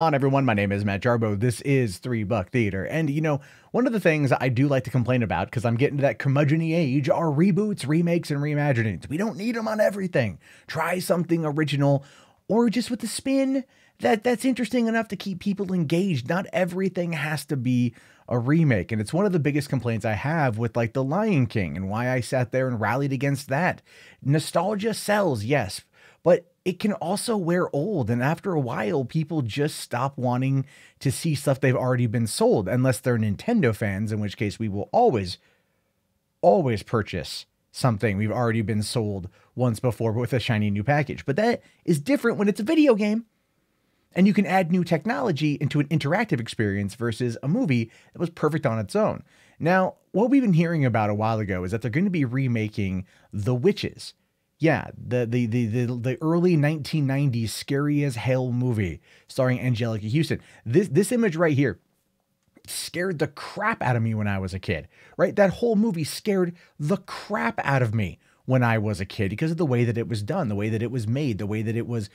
On everyone, my name is Matt Jarbo. This is $3 Theater. And one of the things I do like to complain about, because I'm getting to that curmudgeon-y age, are reboots, remakes, and reimaginings. We don't need them on everything. Try something original, or just with a spin that's interesting enough to keep people engaged. Not everything has to be a remake. And it's one of the biggest complaints I have with like The Lion King and why I sat there and rallied against that. Nostalgia sells, yes, but it can also wear old. And after a while, people just stop wanting to see stuff they've already been sold, unless they're Nintendo fans, in which case we will always purchase something we've already been sold once before with a shiny new package. But that is different when it's a video game and you can add new technology into an interactive experience versus a movie that was perfect on its own. Now, what we've been hearing about a while ago is that they're going to be remaking The Witches. Yeah, the early 1990s scary as hell movie starring Angelica Houston. This image right here scared the crap out of me when I was a kid, right? That whole movie scared the crap out of me when I was a kid because of the way that it was done, the way that it was made, the way that it was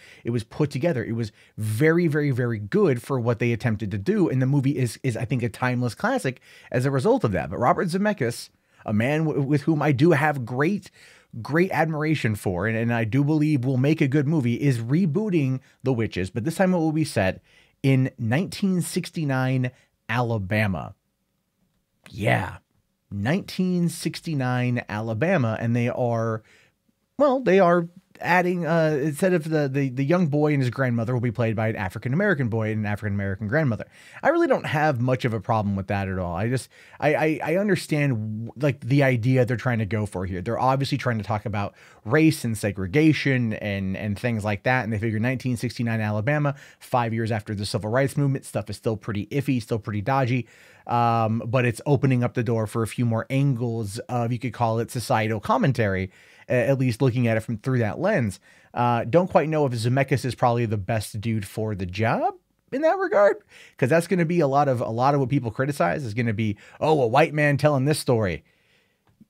put together. It was very, very, very good for what they attempted to do. And the movie is I think, a timeless classic as a result of that. But Robert Zemeckis, a man with whom I do have great admiration for, and I do believe will make a good movie, is rebooting The Witches, but this time it will be set in 1969 Alabama. Yeah, 1969 Alabama, and they are adding, instead of the young boy and his grandmother will be played by an African-American boy and an African-American grandmother. I really don't have much of a problem with that at all. I understand like the idea they're trying to go for here. They're obviously trying to talk about race and segregation and things like that. And they figure 1969 Alabama, 5 years after the civil rights movement, stuff is still pretty iffy, still pretty dodgy. But it's opening up the door for a few more angles of, you could call it, societal commentary, at least looking at it through that lens. Don't quite know if Zemeckis is probably the best dude for the job in that regard, because that's going to be a lot of what people criticize is going to be, oh, a white man telling this story.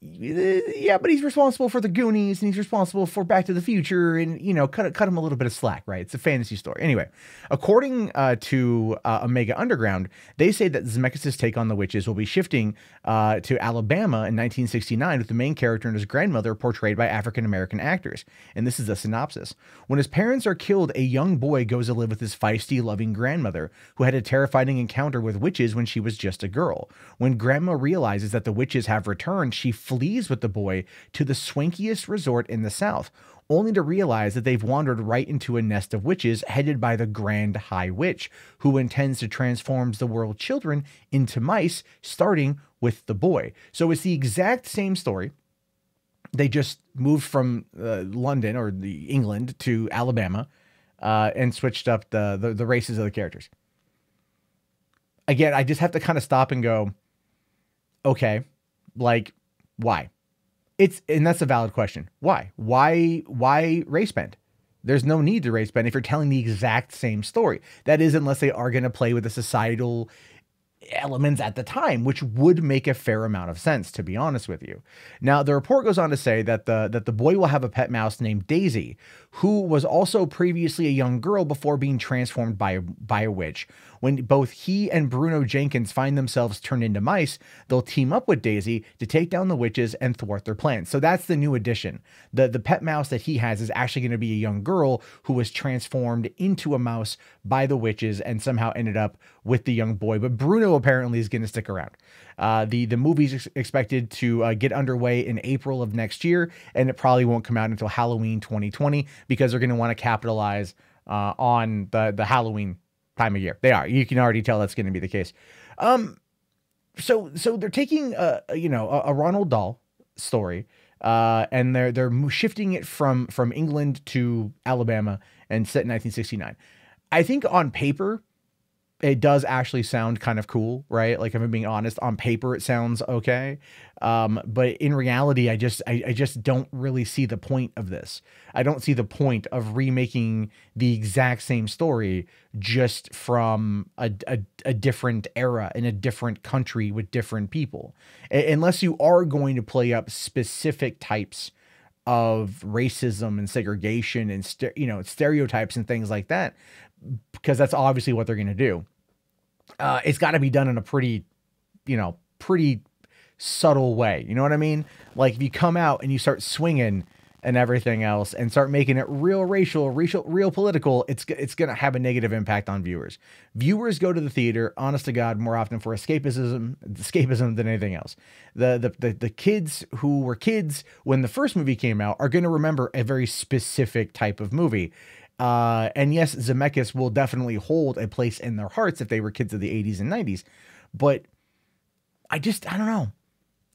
Yeah, but he's responsible for the Goonies and he's responsible for Back to the Future, and cut him a little bit of slack, right? It's a fantasy story. Anyway, according to Omega Underground, they say that Zemeckis' take on The Witches will be shifting to Alabama in 1969, with the main character and his grandmother portrayed by African-American actors. And this is a synopsis. When his parents are killed, a young boy goes to live with his feisty, loving grandmother, who had a terrifying encounter with witches when she was just a girl. When grandma realizes that the witches have returned, she flees with the boy to the swankiest resort in the South, only to realize that they've wandered right into a nest of witches headed by the Grand High Witch, who intends to transform the world children into mice, starting with the boy. So it's the exact same story. They just moved from London or England to Alabama and switched up the races of the characters. Again, I just have to kind of stop and go, okay, like, why? And that's a valid question. Why race bend? There's no need to race bend if you're telling the exact same story. That is, unless they are going to play with the societal elements at the time, which would make a fair amount of sense, to be honest with you. Now, the report goes on to say that the boy will have a pet mouse named Daisy, who was also previously a young girl before being transformed by a witch. When both he and Bruno Jenkins find themselves turned into mice, they'll team up with Daisy to take down the witches and thwart their plans. So that's the new addition. The pet mouse that he has is actually going to be a young girl who was transformed into a mouse by the witches and somehow ended up with the young boy. But Bruno apparently is going to stick around. The movie's expected to get underway in April of next year, and it probably won't come out until Halloween 2020 because they're going to want to capitalize on the Halloween time of year. They are. You can already tell that's going to be the case. So they're taking a Roald Dahl story, and they're shifting it from England to Alabama and set in 1969. I think on paper, it does actually sound kind of cool, right? Like, if I'm being honest, on paper, it sounds okay. But in reality, I just don't really see the point of this. I don't see the point of remaking the exact same story just from a different era in a different country with different people. Unless you are going to play up specific types of racism and segregation and stereotypes and things like that. because that's obviously what they're going to do. It's got to be done in a pretty, pretty subtle way. You know what I mean? Like if you come out and you start swinging and everything else and start making it real racial, real political, it's going to have a negative impact on viewers. Viewers go to the theater, honest to God, more often for escapism than anything else. The kids who were kids when the first movie came out are going to remember a very specific type of movie. And yes, Zemeckis will definitely hold a place in their hearts if they were kids of the 80s and 90s. But I don't know.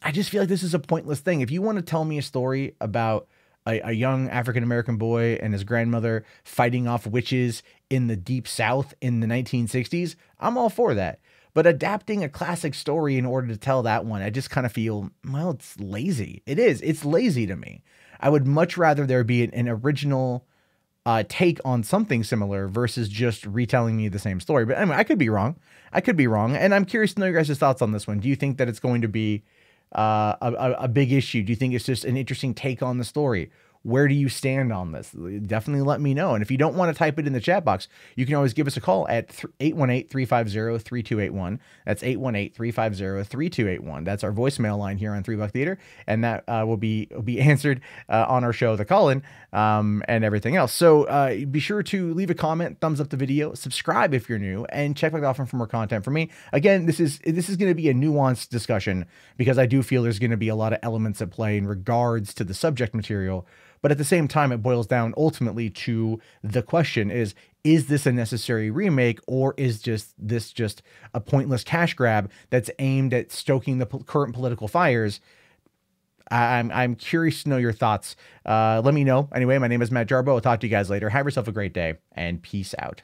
I just feel like this is a pointless thing. If you want to tell me a story about a young African-American boy and his grandmother fighting off witches in the deep South in the 1960s, I'm all for that. But adapting a classic story in order to tell that one, I just kind of feel, well, it's lazy. It is. It's lazy to me. I would much rather there be an original take on something similar versus just retelling me the same story. But anyway, I could be wrong. And I'm curious to know your guys' thoughts on this one. Do you think that it's going to be a big issue? Do you think it's just an interesting take on the story? Where do you stand on this? Definitely let me know. And if you don't want to type it in the chat box, you can always give us a call at 818-350-3281. That's 818-350-3281. That's our voicemail line here on 3 Buck Theater. And that will be answered on our show, The Call-In, and everything else. So be sure to leave a comment, thumbs up the video, subscribe if you're new, and check back often for more content from me. Again, this is going to be a nuanced discussion because I do feel there's going to be a lot of elements at play in regards to the subject material. But at the same time, it boils down ultimately to the question is this a necessary remake, or is this just a pointless cash grab that's aimed at stoking the current political fires? I'm curious to know your thoughts. Let me know. Anyway, my name is Matt Jarbo. I'll talk to you guys later. Have yourself a great day and peace out.